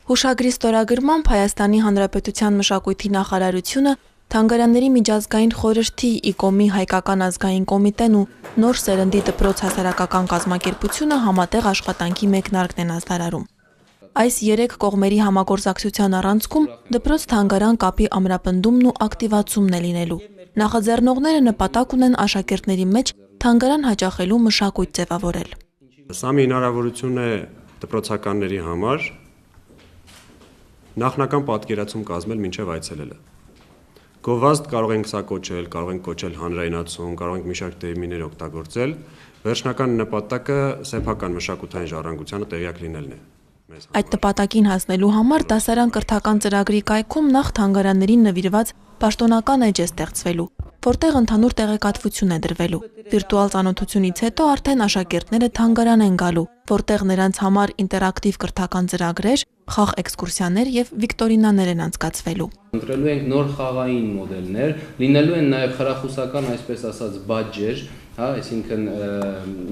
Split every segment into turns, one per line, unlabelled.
Հուշագրի ստորագրմամբ Հայաստանի Հանրապետության մշակույթի նախարարությունը, Թանգարանների միջազգային խորհրդի ԻԿՕՄ-ի հայկական ազգային կոմիտեն ու Նոր սերնդի դպրոց հասարակական կազմակերպությունը համատեղ աշխատանքի մեկնարկն են ազդարարում։ Այս 3 կողմերի համագործակցության առանցքում դպրոց-թանգարան կապի ամրապնդումն ու ակտիվացումն է լինելու։ Նախաձեռնողները նպատակ ունեն աշակերտների մեջ թանգարան հաճախելու մշակույթ ձևավորել։
Սա մի հնարավորություն է դպրոցականների համար նախնական պատկերացում կազմել մինչև այցելելը։ Գովազդ կարող ենք սա կոչել, կարող ենք կոչել հանրայնացում, կարող ենք մի շարք տերմիններ օգտագործել, վերջնական նպատակը սեփական մշակութային ժառանգությանը տեղյակ լինելն է։
Այդ նպատակին հասնելու համար դասարան կրթական ծրագրի կայքում նախ թանգարաններին նվիրված պաշտոնական էջ է ստեղծվելու, որտեղ ընդհանուր տեղեկատվություն է դրվելու։ Վիրտուալ ծանոթությունից հետո արդեն աշակերտները թանգարան են գալու, որտեղ նրանց համար ինտերակտիվ կրթական ծրագրեր, խաղ էքսկուրսիաներ եւ վիկտորինաներ են անցկացվելու։
Ընտրելու ենք նոր խաղային մոդելներ, լինելու են նաև խրախուսական, այսպես ասած, բաջեր, այսինքն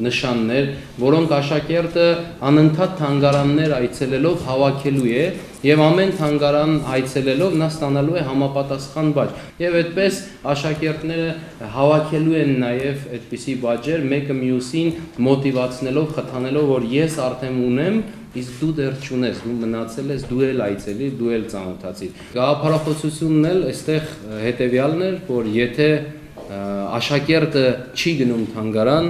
նշաններ, որոնք աշակերտը անընդհատ թանգարաններ այցելելով հավաքելու է եւ ամեն թանգարան այցելելով նա ստանալու է համապատասխան բաժ։ Եվ այդպես աշակերտները հավաքելու են նաև այդպիսի բաջեր, մեկը մյուսին մոտիվացնելով, խթանելով, որ ես արդեն ունեմ, իսկ դու դեռ չունես, դու մնացել ես, դու էլ այցելի, դու էլ ծանոթացիր։ Գաղափարախոսությունն էլ այստեղ հետեւյալն էր, որ եթե աշակերտը չի գնում թանգարան,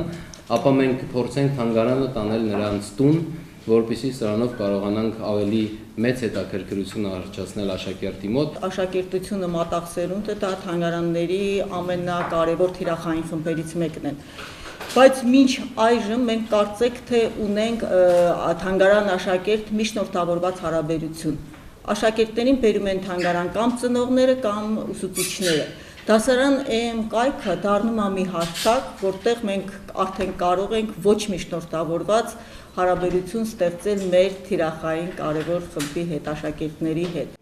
ապա մենք փորձենք թանգարանը տանել նրանց տուն, որպեսզի սրանով կարողանանք ավելի մեծ հետաքրքրություն առաջացնել աշակերտի մոտ։
Աշակերտությունը մատաղ սերունդը դա թանգարանների ամենակարևոր թիրախային խմբերից մեկն է։ Բայց մինչ այժմ մենք կարծեք թե ունենք թանգարան աշակերտ միջնորդավորված հարաբերություն։ Աշակերտներին բերում են թանգարան կամ ծնողները կամ ուսուցիչները։ Դասարան EM կայքը դառնում է մի հարթակ, որտեղ մենք արդեն կարող ենք ոչ միջնորդավորված հարաբերություն ստեղծել մեր թիրախային կարևոր խմբի հետ, աշակերտների հետ։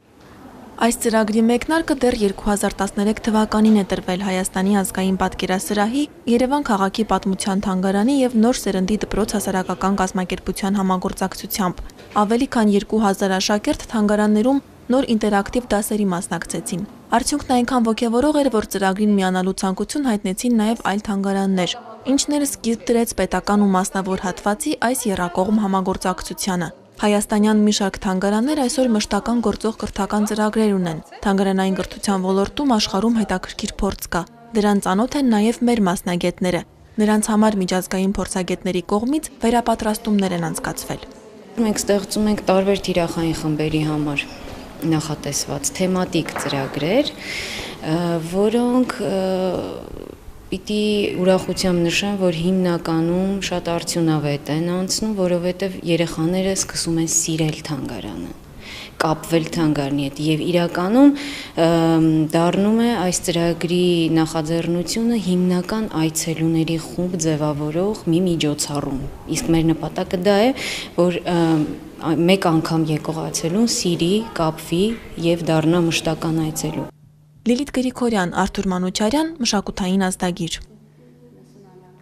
Այս ծրագրի մեկնարկը դեռ 2013 թվականին է տրվել Հայաստանի ազգային պատկերասրահի, Երևան քաղաքի պատմության թանգարանի եւ Նոր սերնդի դպրոց հասարակական կազմակերպության համագործակցությամբ։ Ավելի քան 2000 աշակերտ թանգարաններում նոր ինտերակտիվ դասերի մասնակցեցին։ Արդյունքն այնքան ոգևորող էր, որ ծրագրին միանալու ցանկություն հայտնեցին նաև այլ թանգարաններ, ինչն էլ սկիզբ դրեց պետական ու մասնավոր հատվածի այս եռակողմ համագործակցությանը։ Հայաստանյան մի շարք թանգարաններ այսօր մշտական գործող կրթական ծրագրեր ունեն։ Թանգարանային կրթության ոլորտում աշխարհում հետաքրքիր փորձ կա։ Դրան ծանոթ են նաև մեր մասնագետները։ Նրանց համար միջազգային փորձագետների կողմից վերապատրաստումներ են անցկացվել։
Մենք ստեղծում ենք տարբեր թիրախային խմբերի համար նախատեսված թեմատիկ ծրագրեր, որոնք պիտի ուրախությամբ նշեմ, որ հիմնականում շատ արդյունավետ են անցնում, որովհետև երեխաները սկսում են սիրել թանգարանը, կապվել թանգարանի հետ եւ իրականում դառնում է այս ծրագրի նախաձեռնությունը հիմնական այցելուների խումբ ձևավորող մի միջոցառում։ Իսկ մեր նպատակը դա է, որ մեկ անգամ եկող այցելուն սիրի, կապվի եւ դառնա մշտական այցելու։
Լիլիթ Գրիգորյան, Արթուր Մանուչարյան, մշակութային ազդագիր։